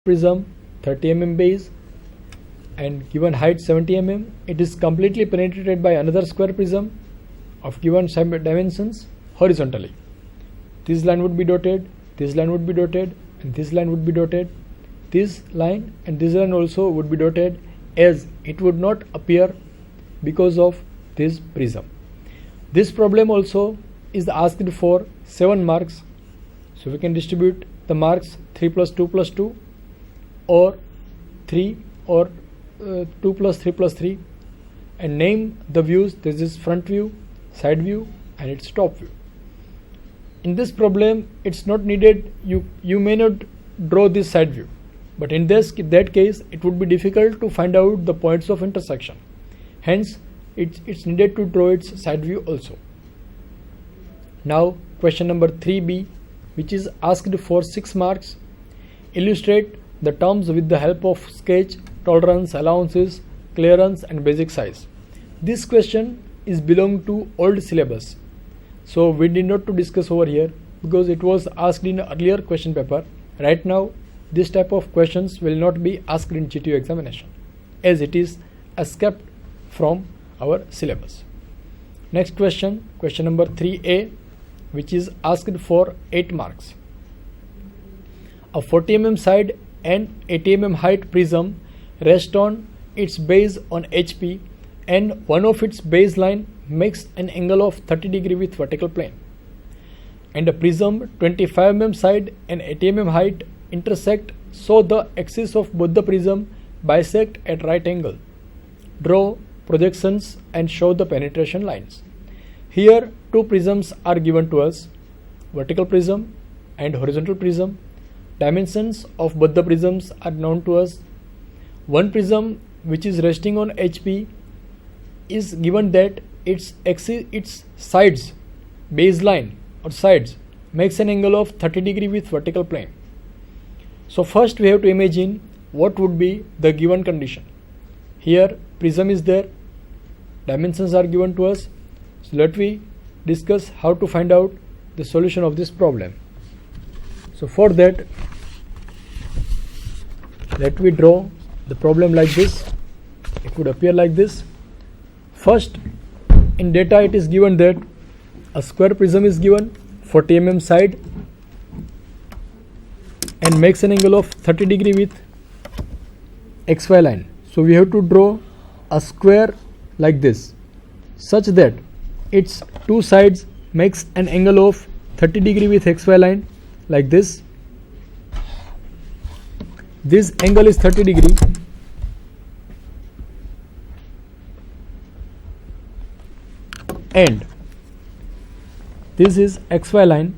prism 30 mm base and given height 70 mm, it is completely penetrated by another square prism of given dimensions horizontally. This line would be dotted, this line would be dotted, and this line would be dotted. This line and this line also would be dotted, as it would not appear because of this prism. This problem also is asked for 7 marks. So we can distribute the marks 3 plus 2 plus 2 or 3 or 2 plus 3 plus 3 and name the views. This is front view, side view, and its top view. In this problem, it's not needed, you may not draw this side view, but in that case it would be difficult to find out the points of intersection. Hence it's needed to draw its side view also. Now question number 3b, which is asked for 6 marks. Illustrate the terms with the help of sketch, tolerance, allowances, clearance, and basic size. This question is belong to old syllabus, so we need not to discuss over here because it was asked in earlier question paper. Right now this type of questions will not be asked in GTU examination, as it is escaped from our syllabus. Next question, question number 3a, which is asked for 8 marks. A 40 mm side and 80 mm height prism rests on its base on HP, and one of its baseline makes an angle of 30 degree with vertical plane. And a prism 25 mm side and 80 mm height intersect, so the axis of both the prism bisect at right angle. Draw projections and show the penetration lines. Here 2 prisms are given to us, vertical prism and horizontal prism. Dimensions of both the prisms are known to us. One prism which is resting on HP is given that its axis, its sides, baseline or sides, makes an angle of 30 degree with vertical plane. So first we have to imagine what would be the given condition. Here prism is there, dimensions are given to us. So let me discuss how to find out the solution of this problem. So for that, let me draw the problem like this. It would appear like this. First, in data it is given that a square prism is given, 40 mm side, and makes an angle of 30 degree with XY line. So we have to draw a square like this, such that its 2 sides makes an angle of 30 degree with XY line like this. This angle is 30 degree, and this is XY line.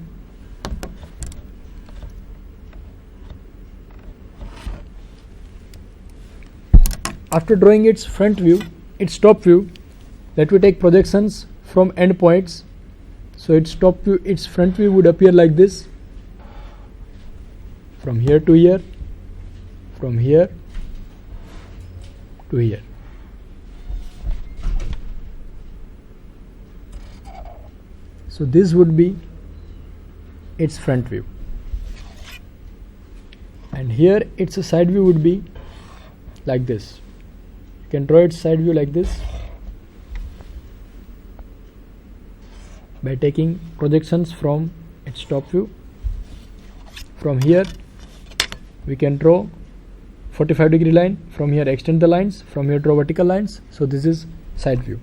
After drawing its front view, its top view, let me take projections from end points. So its top view, its front view would appear like this, from here to here, from here to here. So this would be its front view, and here its side view would be like this. You can draw its side view like this by taking projections from its top view. From here we can draw 45 degree line, from here extend the lines, from here draw vertical lines. So this is side view.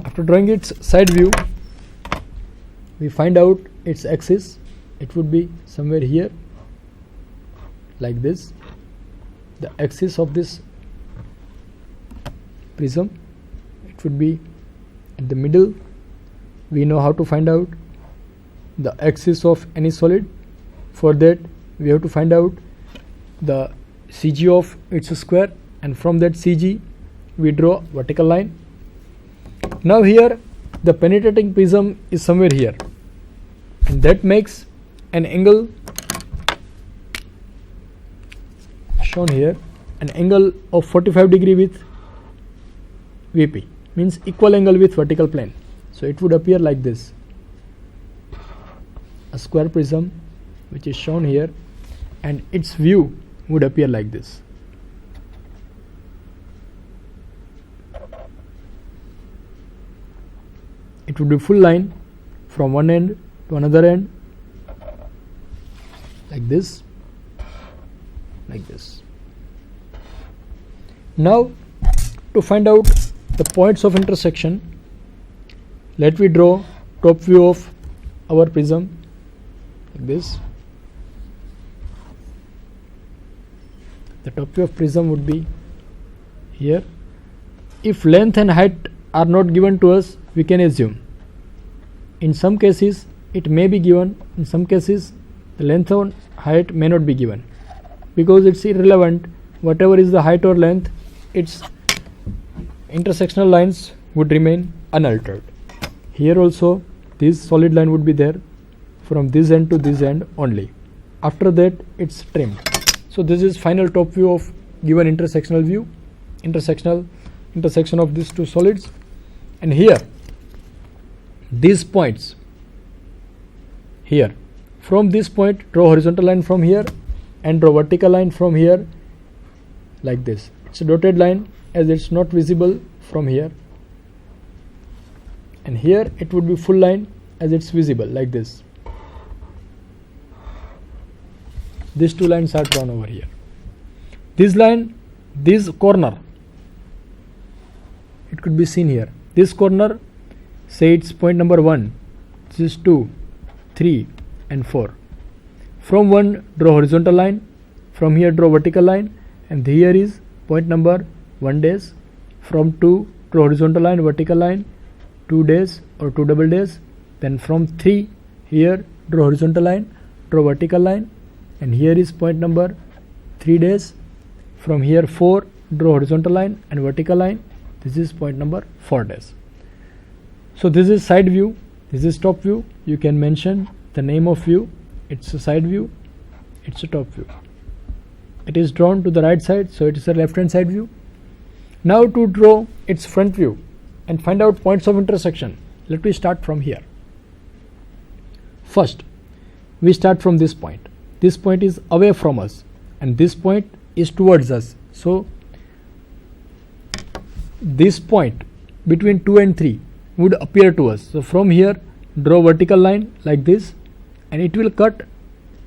After drawing its side view, we find out its axis. It would be somewhere here like this, the axis of this prism. It would be in the middle. We know how to find out the axis of any solid. For that we have to find out the CG of its square, and from that CG we draw vertical line. Now here the penetrating prism is somewhere here, and that makes an angle shown here, an angle of 45 degree with VP, means equal angle with vertical plane. So it would appear like this, a square prism which is shown here, and its view would appear like this. It would be full line from one end to another end, like this, like this. Now, to find out the points of intersection, let me draw top view of our prism like this. The top view of prism would be here. If length and height are not given to us, we can assume. In some cases it may be given, in some cases the length and height may not be given, because it's irrelevant. Whatever is the height or length, its intersectional lines would remain unaltered. Here also this solid line would be there from this end to this end only. After that it's trimmed. So this is final top view of given intersectional view, intersection of these two solids. And here these points, here from this point draw horizontal line from here and draw vertical line from here like this. It's a dotted line as it's not visible from here, and here it would be full line as it's visible like this. These two lines are drawn over here. This line, this corner, it could be seen here. This corner, say it's point number 1, this is 2, 3 and 4. From 1 draw horizontal line, from here draw vertical line, and here is point number 1 dash. From 2 draw horizontal line, vertical line, 2 dash or 2 double dash. Then from 3 here draw horizontal line, draw vertical line, and here is point number 3 dash. From here 4 draw horizontal line and vertical line. This is point number 4 dash. So this is side view, this is top view. You can mention the name of view. It's a side view, it's a top view. It is drawn to the right side, so it is a left hand side view. Now to draw its front view and find out points of intersection, let me start from here. First, we start from this point. This point is away from us and this point is towards us. So this point between 2 and 3 would appear to us. So from here draw vertical line like this, and it will cut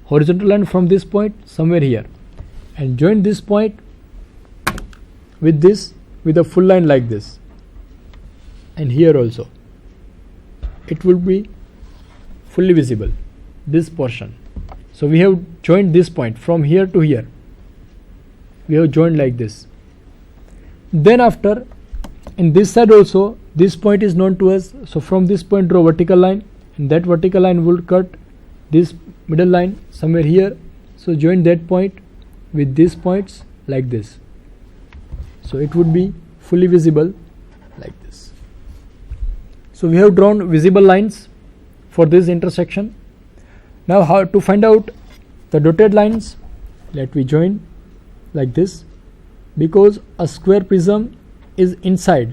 horizontal line from this point somewhere here and join this point with this with a full line like this, and here also it will be fully visible, this portion. So we have joined this point from here to here, we have joined like this. Then after, in this side also this point is known to us, so from this point draw vertical line, and that vertical line will cut this middle line somewhere here. So join that point with these points like this, so it would be fully visible like this. So we have drawn visible lines for this intersection. Now how to find out the dotted lines? Let me join like this, because a square prism is inside,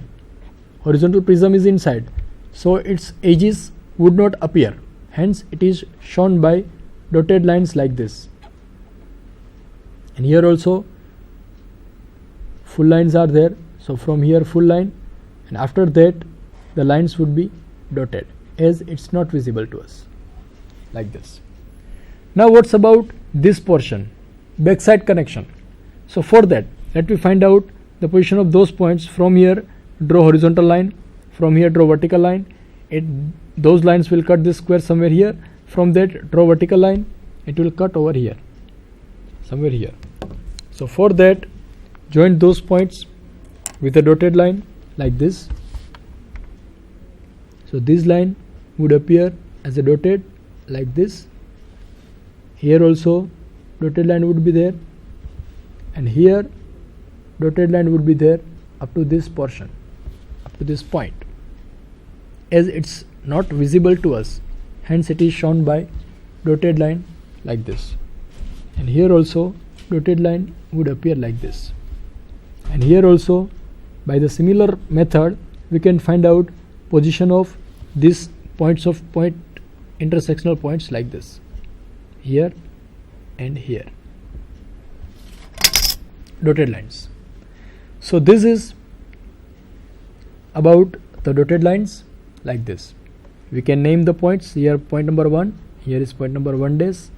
horizontal prism is inside, so its edges would not appear, hence it is shown by dotted lines like this. And here also full lines are there, so from here full line, and after that the lines would be dotted as it's not visible to us like this. Now what's about this portion, backside connection? So for that, let me find out the position of those points. From here draw horizontal line, from here draw vertical line, those lines will cut this square somewhere here. From that draw vertical line, it will cut over here somewhere here. So for that, join those points with a dotted line like this. So this line would appear as a dotted like this. Here also dotted line would be there, and here dotted line would be there up to this portion, up to this point. As it's not visible to us, hence it is shown by dotted line like this. And here also dotted line would appear like this. And here also by the similar method we can find out position of these points of intersectional points like this, here and here. dotted lines. So this is about the dotted lines like this. We can name the points. Here point number 1, here is point number 1 days,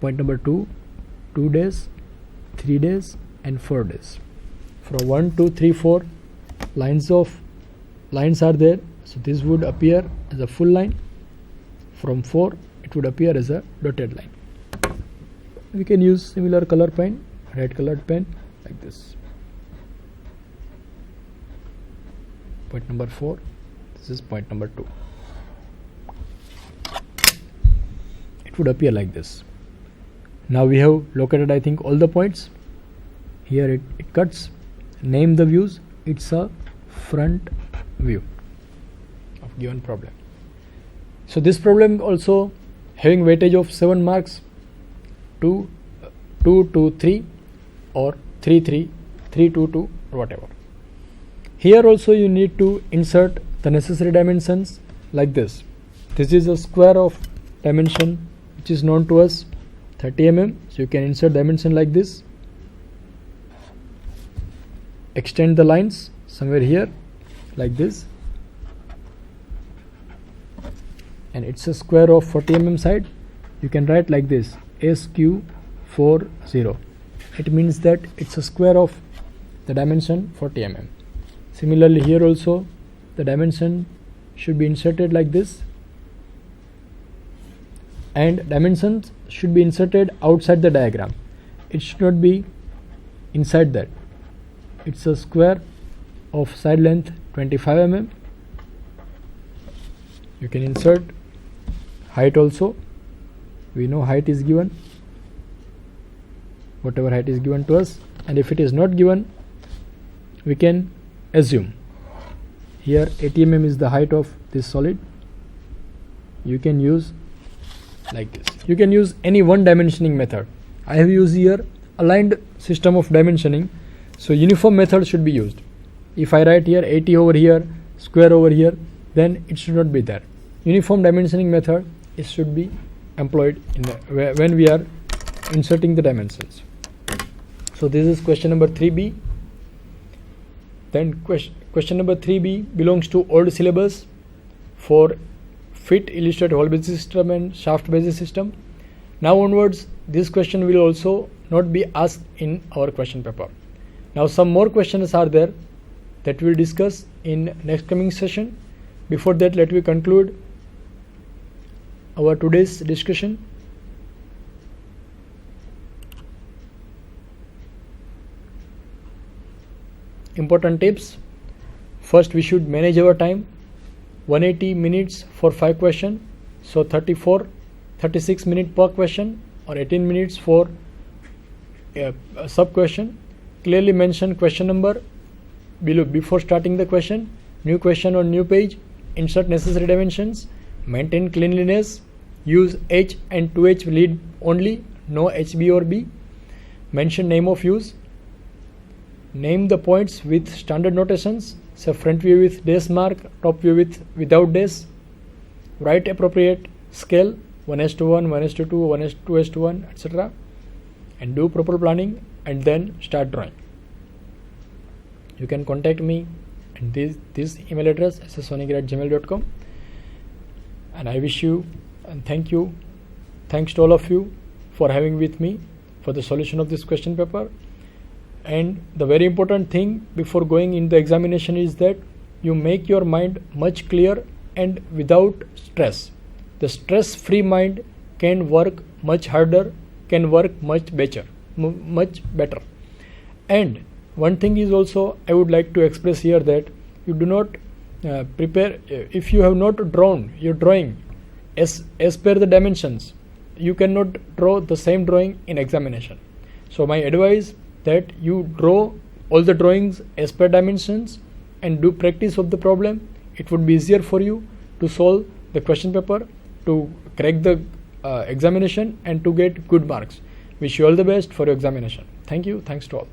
point number 2, 2 days, 3 days and 4 days. From 1, 2, 3, 4 lines are there. So this would appear as a full line. From 4 it would appear as a dotted line. We can use similar color pen, red colored pen like this. Point number 4, this is point number 2. It would appear like this. Now we have located, I think, all the points. Here it cuts. Name the views. It's a front view of given problem. So this problem also having weightage of 7 marks, 2, 2, 2, 3 or 3, 3, 3, 2, 2 or whatever. Here also you need to insert the necessary dimensions like this. This is a square of dimension which is known to us 30 mm. So you can insert dimension like this. Extend the lines somewhere here like this. And it's a square of 40 mm side. You can write like this SQ40. It means that it's a square of the dimension 40 mm. Similarly here also the dimension should be inserted like this, and dimensions should be inserted outside the diagram. It should not be inside that. It's a square of side length 25 mm. You can insert height also. We know height is given, whatever height is given to us, and if it is not given, we can assume. Here 80 mm is the height of this solid. You can use like this. You can use any one dimensioning method. I have used here aligned system of dimensioning, so uniform method should be used. If I write here 80 over here, square over here, then it should not be there. Uniform dimensioning method should be employed in when we are inserting the dimensions. So this is question number 3b. Then question number 3b belongs to old syllabus for fit, illustrate, whole basis system and shaft basis system. Now onwards, this question will also not be asked in our question paper. Now some more questions are there that we will discuss in next coming session. Before that, let me conclude our today's discussion. Important tips. First, we should manage our time. 180 minutes for 5 questions. So 36 minutes per question, or 18 minutes for a sub question. Clearly mention question number below before starting the question. New question on new page. Insert necessary dimensions. Maintain cleanliness. Use H and 2H lead only, no HB or B. Mention name of use. Name the points with standard notations. So front view with dash mark, top view without dash. Write appropriate scale 1:1, 1:2, 1:2:1, etc. And do proper planning and then start drawing. You can contact me and this email address ssoniger@gmail.com. And I wish you and thanks to all of you for having with me for the solution of this question paper. And the very important thing before going in the examination is that you make your mind much clear and without stress. The stress-free mind can work much harder, can work much better. And one thing is also I would like to express here that you do not prepare, if you have not drawn your drawing as per the dimensions, you cannot draw the same drawing in examination. So my advice that you draw all the drawings as per dimensions and do practice of the problem. It would be easier for you to solve the question paper, to crack the examination and to get good marks. Wish you all the best for your examination. Thank you. Thanks to all.